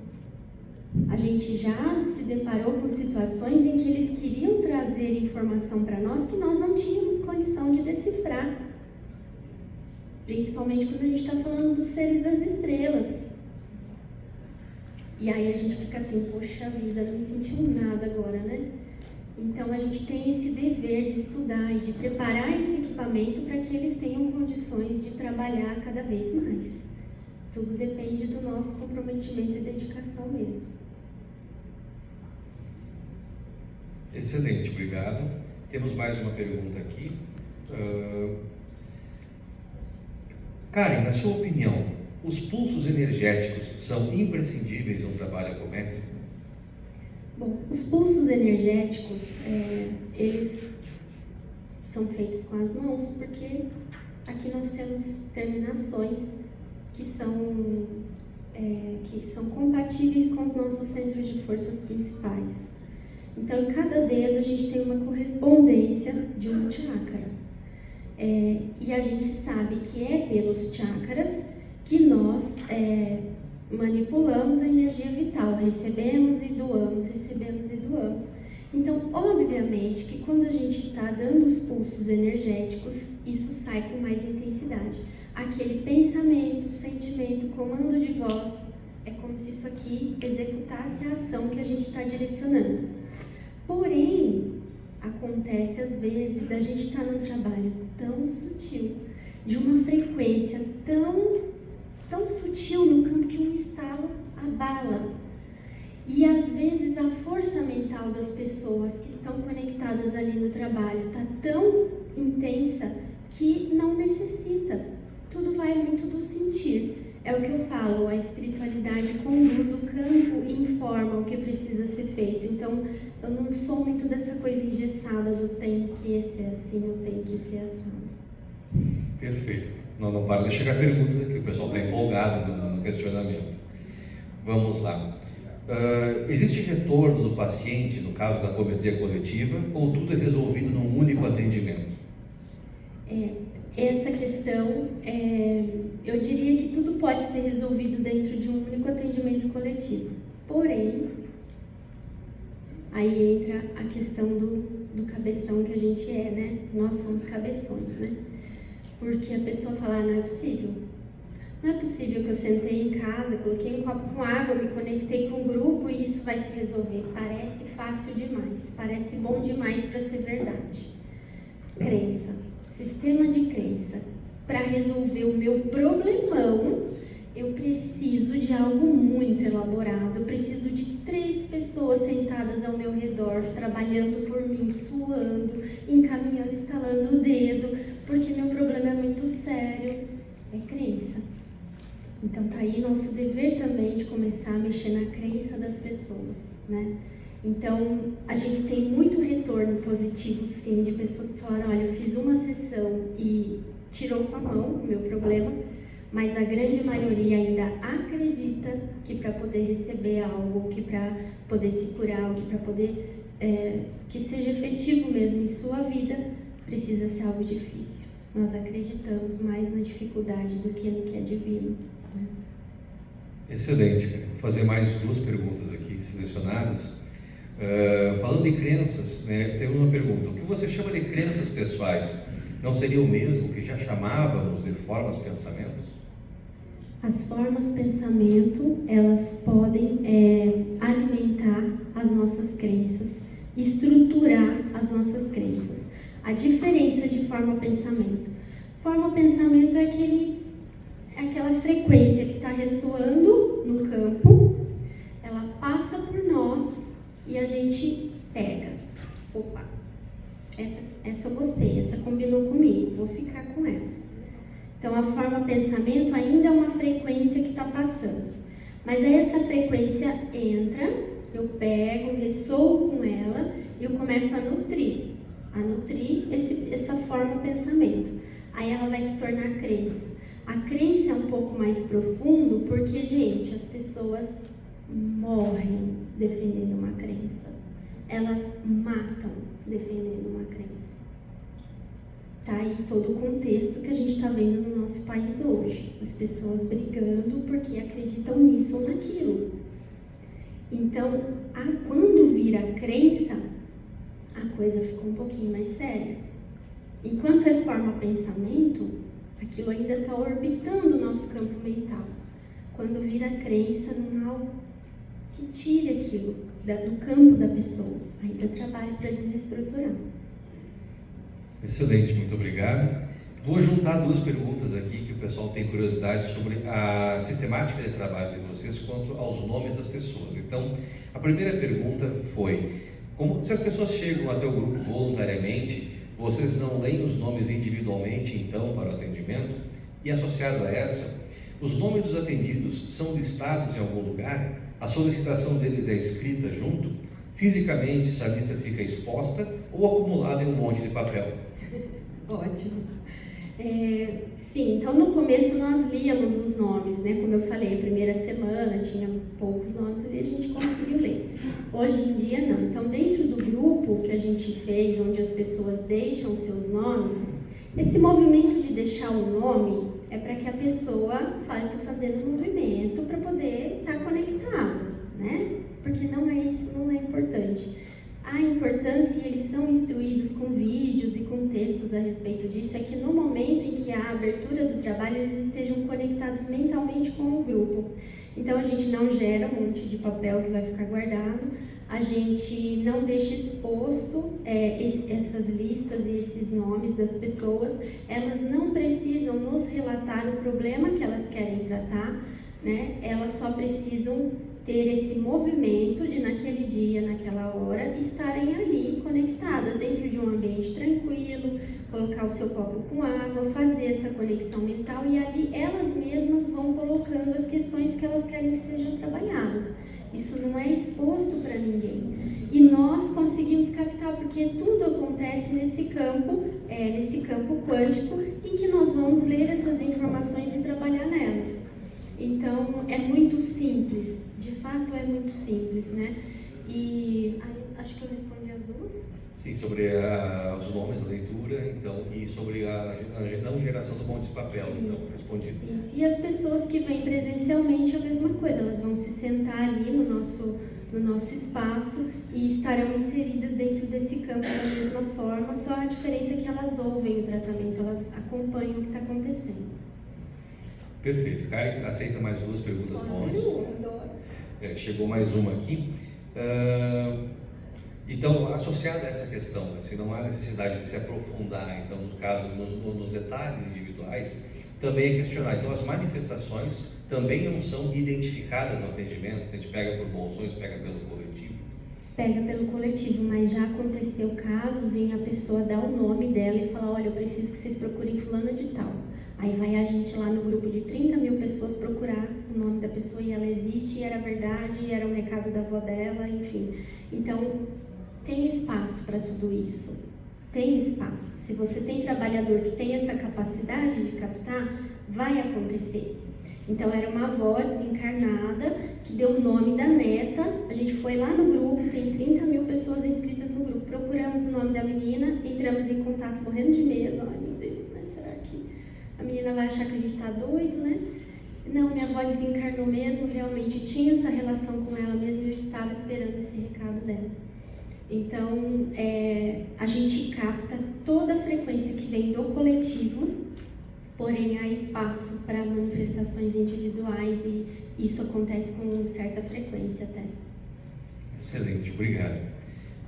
A gente já se deparou com situações em que eles queriam trazer informação para nós que nós não tínhamos condição de decifrar. Principalmente quando a gente está falando dos seres das estrelas. E aí a gente fica assim, poxa vida, não me sentiu nada agora, né? Então a gente tem esse dever de estudar e de preparar esse equipamento para que eles tenham condições de trabalhar cada vez mais. Tudo depende do nosso comprometimento e dedicação mesmo. Excelente, obrigado. Temos mais uma pergunta aqui. Karen, na sua opinião, os pulsos energéticos são imprescindíveis no trabalho ecométrico? Bom, os pulsos energéticos, eles são feitos com as mãos, porque aqui nós temos terminações que são compatíveis com os nossos centros de forças principais. Então, em cada dedo a gente tem uma correspondência de um chakra. E a gente sabe que é pelos chakras que nós manipulamos a energia vital, recebemos e doamos, recebemos e doamos. Então, obviamente que quando a gente está dando os pulsos energéticos, isso sai com mais intensidade. Aquele pensamento, sentimento, comando de voz, é como se isso aqui executasse a ação que a gente está direcionando. Porém, acontece às vezes da gente estar num trabalho tão sutil, de uma frequência tão sutil no campo que um estalo abala. E às vezes a força mental das pessoas que estão conectadas ali no trabalho está tão intensa que não necessita. Tudo vai muito do sentir. É o que eu falo, a espiritualidade conduz o campo e informa o que precisa ser feito. Então, eu não sou muito dessa coisa engessada do tem que ser assim ou tem que ser assado. Perfeito. Não para de chegar perguntas aqui, o pessoal está empolgado no questionamento. Vamos lá. Existe retorno do paciente no caso da apometria coletiva ou tudo é resolvido num único atendimento? Essa questão, eu diria que tudo pode ser resolvido dentro de um único atendimento coletivo. Porém, aí entra a questão do cabeção que a gente né? Nós somos cabeções, né? Porque a pessoa fala, não é possível. Não é possível que eu sentei em casa, coloquei um copo com água, me conectei com o grupo e isso vai se resolver. Parece fácil demais, parece bom demais para ser verdade. Crença, sistema de crença. Para resolver o meu problemão, eu preciso de algo muito elaborado. Eu preciso de 3 pessoas sentadas ao meu redor, trabalhando por mim, suando, encaminhando, estalando o dedo, porque meu problema é muito sério. É crença. Então tá aí nosso dever também de começar a mexer na crença das pessoas, né? Então a gente tem muito retorno positivo sim, de pessoas que falaram, olha, eu fiz uma sessão e tirou com a mão o meu problema, mas a grande maioria ainda acredita que para poder receber algo, que para poder se curar, que para poder que seja efetivo mesmo em sua vida, precisa ser algo difícil. Nós acreditamos mais na dificuldade do que no que é divino. Né? Excelente. Vou fazer mais 2 perguntas aqui selecionadas. Falando de crenças, né, tem uma pergunta. O que você chama de crenças pessoais não seria o mesmo que já chamávamos de formas pensamentos? As formas pensamento, elas podem alimentar as nossas crenças, estruturar as nossas crenças. A diferença de forma pensamento. Forma pensamento é aquela frequência que está ressoando no campo, ela passa por nós e a gente pega. Opa, essa eu gostei, essa combinou comigo, vou ficar com ela. Então a forma pensamento ainda é uma frequência que está passando. Mas aí essa frequência entra, eu pego, ressoo com ela e eu começo a nutrir essa forma pensamento. Aí ela vai se tornar crença. A crença é um pouco mais profundo porque, gente, as pessoas morrem defendendo uma crença. Elas matam defendendo uma crença. Tá aí todo o contexto que a gente está vendo no nosso país hoje. As pessoas brigando porque acreditam nisso ou naquilo. Então, quando vira crença, a coisa fica um pouquinho mais séria. Enquanto é forma pensamento, aquilo ainda está orbitando o nosso campo mental. Quando vira crença, não há algo que tire aquilo do campo da pessoa. Aí dá trabalho para desestruturar. Excelente, muito obrigado. Vou juntar duas perguntas aqui que o pessoal tem curiosidade sobre a sistemática de trabalho de vocês quanto aos nomes das pessoas. Então, a primeira pergunta foi: se as pessoas chegam até o grupo voluntariamente, vocês não leem os nomes individualmente, então, para o atendimento? E associado a essa, os nomes dos atendidos são listados em algum lugar? A solicitação deles é escrita junto? Fisicamente, essa lista fica exposta ou acumulada em um monte de papel? Ótimo. Sim, então no começo nós líamos os nomes, né? Como eu falei, a primeira semana tinha poucos nomes ali, a gente conseguiu ler. Hoje em dia não. Então dentro do grupo que a gente fez, onde as pessoas deixam seus nomes, esse movimento de deixar o nome é para que a pessoa fale, estou fazendo um movimento para poder estar conectado, né? Porque isso não é importante. A importância, e eles são instruídos com vídeos e com textos a respeito disso, é que no momento em que há a abertura do trabalho, eles estejam conectados mentalmente com o grupo. Então, a gente não gera um monte de papel que vai ficar guardado, a gente não deixa exposto essas listas e esses nomes das pessoas, elas não precisam nos relatar o problema que elas querem tratar, né? Elas só precisam ter esse movimento de naquele dia, naquela hora, estarem ali conectadas dentro de um ambiente tranquilo, colocar o seu copo com água, fazer essa conexão mental e ali elas mesmas vão colocando as questões que elas querem que sejam trabalhadas. Isso não é exposto para ninguém. E nós conseguimos captar, porque tudo acontece nesse campo quântico, em que nós vamos ler essas informações e trabalhar nelas. Então, é muito simples, de fato é muito simples, né? E acho que eu respondi as duas. Sim, sobre os nomes, a leitura, então, e sobre a não geração do monte de papel, então, respondido. Isso, e as pessoas que vêm presencialmente, a mesma coisa, elas vão se sentar ali no nosso espaço e estarão inseridas dentro desse campo da mesma forma, só a diferença é que elas ouvem o tratamento, elas acompanham o que está acontecendo. Perfeito. Karen, aceita mais duas perguntas bônus? Chegou mais uma aqui. Então, associado a essa questão, né, se não há necessidade de se aprofundar, então, nos casos, nos detalhes individuais, também é questionar. Então, as manifestações também não são identificadas no atendimento? A gente pega por bolsões, pega pelo coletivo? Pega pelo coletivo, mas já aconteceu casos em a pessoa dar o nome dela e falar, olha, eu preciso que vocês procurem fulana de tal. Aí vai a gente lá no grupo de 30 mil pessoas procurar o nome da pessoa e ela existe, e era verdade, e era um recado da avó dela, enfim. Então, tem espaço para tudo isso. Tem espaço. Se você tem trabalhador que tem essa capacidade de captar, vai acontecer. Então, era uma avó desencarnada que deu o nome da neta. A gente foi lá no grupo, tem 30 mil pessoas inscritas no grupo. Procuramos o nome da menina, entramos em contato morrendo de medo. Ai, meu Deus, né? Será que a menina vai achar que a gente está doido, né? Não, minha avó desencarnou mesmo, realmente tinha essa relação com ela mesmo e eu estava esperando esse recado dela. Então, a gente capta toda a frequência que vem do coletivo, porém há espaço para manifestações individuais e isso acontece com certa frequência até. Excelente, obrigado.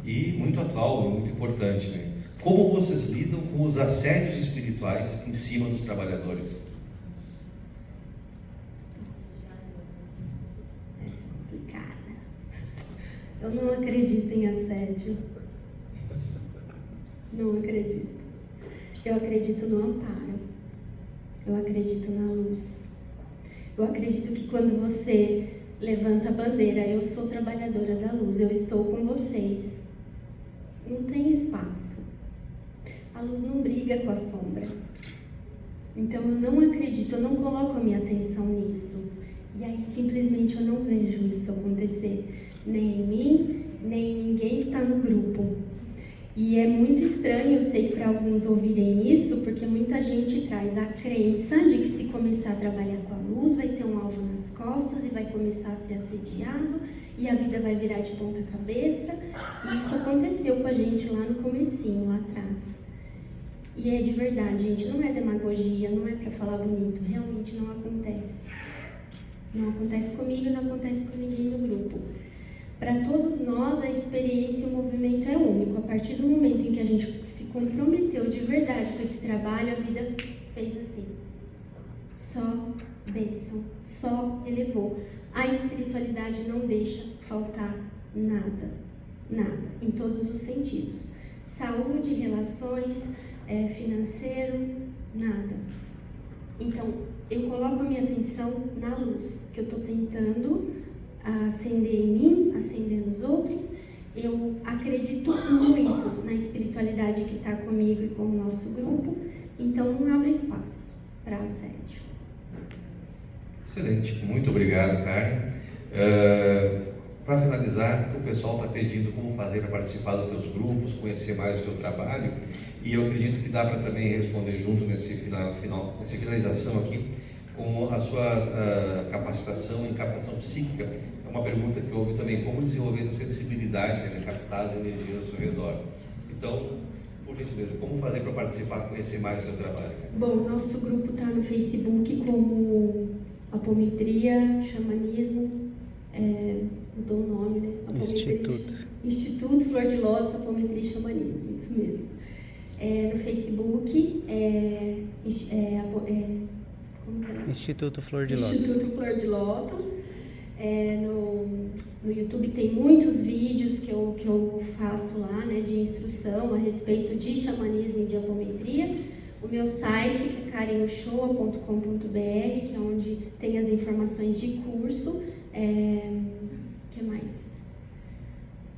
E muito atual e muito importante, né? Como vocês lidam com os assédios espirituais em cima dos trabalhadores? Essa é complicada. Eu não acredito em assédio. Não acredito. Eu acredito no amparo. Eu acredito na luz. Eu acredito que quando você levanta a bandeira, eu sou trabalhadora da luz, eu estou com vocês, não tem espaço. A luz não briga com a sombra. Então eu não acredito, eu não coloco a minha atenção nisso. E aí simplesmente eu não vejo isso acontecer, nem em mim, nem em ninguém que está no grupo. E é muito estranho, eu sei, para alguns ouvirem isso, porque muita gente traz a crença de que se começar a trabalhar com a luz, vai ter um alvo nas costas e vai começar a ser assediado e a vida vai virar de ponta cabeça. E isso aconteceu com a gente lá no comecinho, lá atrás. E é de verdade, gente, não é demagogia, não é para falar bonito, realmente não acontece. Não acontece comigo, não acontece com ninguém do grupo. Para todos nós, a experiência e o movimento é único. A partir do momento em que a gente se comprometeu de verdade com esse trabalho, a vida fez assim. Só bênção, só elevou. A espiritualidade não deixa faltar nada, nada, em todos os sentidos. Saúde, relações, financeiro, nada. Então, eu coloco a minha atenção na luz, que eu estou tentando acender em mim, acender nos outros. Eu acredito muito na espiritualidade que está comigo e com o nosso grupo, então não abre espaço para assédio. Excelente, muito obrigado, Karen. Para finalizar, o pessoal está pedindo como fazer para participar dos teus grupos, conhecer mais o teu trabalho, e eu acredito que dá para também responder junto nessa finalização aqui, com a sua capacitação em captação psíquica. É uma pergunta que houve também, como desenvolver essa sensibilidade, né, captar as energias ao seu redor. Então, por gentileza, como fazer para participar, conhecer mais o seu trabalho? Bom, nosso grupo está no Facebook como Apometria, Xamanismo, mudou o nome, né? Instituto Flor de Lótus, Apometria e Xamanismo, isso mesmo. No Facebook, como que é? Instituto Flor de Lótus. Instituto Flor de Lótus. No YouTube tem muitos vídeos que eu faço lá, né, de instrução a respeito de xamanismo e de apometria. O meu site, que é karenoshoa.com.br, que é onde tem as informações de curso. Que mais?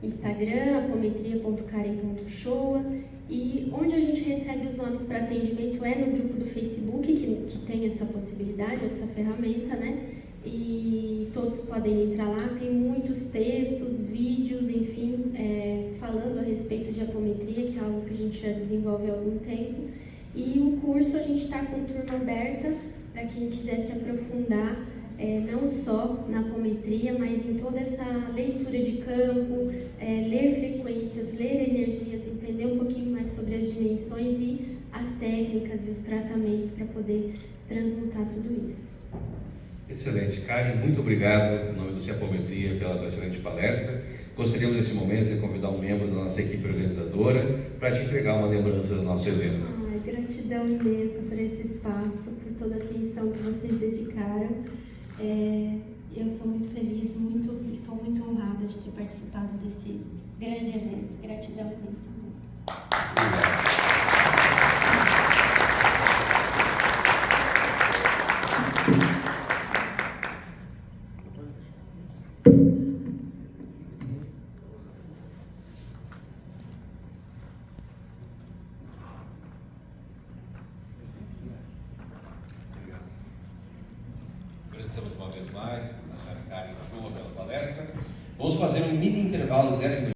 Instagram, apometria.karen.shoa. E onde a gente recebe os nomes para atendimento é no grupo do Facebook, que tem essa possibilidade, essa ferramenta, né? E todos podem entrar lá, tem muitos textos, vídeos, enfim, falando a respeito de apometria, que é algo que a gente já desenvolve há algum tempo. E o curso a gente está com turma aberta para quem quiser se aprofundar, não só na apometria, mas em toda essa leitura de campo, ler frequências, ler energias, entender um pouquinho mais sobre as dimensões e as técnicas e os tratamentos para poder transmutar tudo isso. Excelente, Karen, muito obrigado em nome do Apometria pela tua excelente palestra. Gostaríamos nesse momento de convidar um membro da nossa equipe organizadora para te entregar uma lembrança do nosso evento. Gratidão imensa por esse espaço, por toda a atenção que vocês dedicaram. Eu sou muito feliz, estou muito honrada de ter participado desse grande evento. Gratidão imensa mesmo. Obrigado. Agradecemos uma vez mais a senhora Karen Shoa pela palestra. Vamos fazer um mini intervalo de 10 minutos.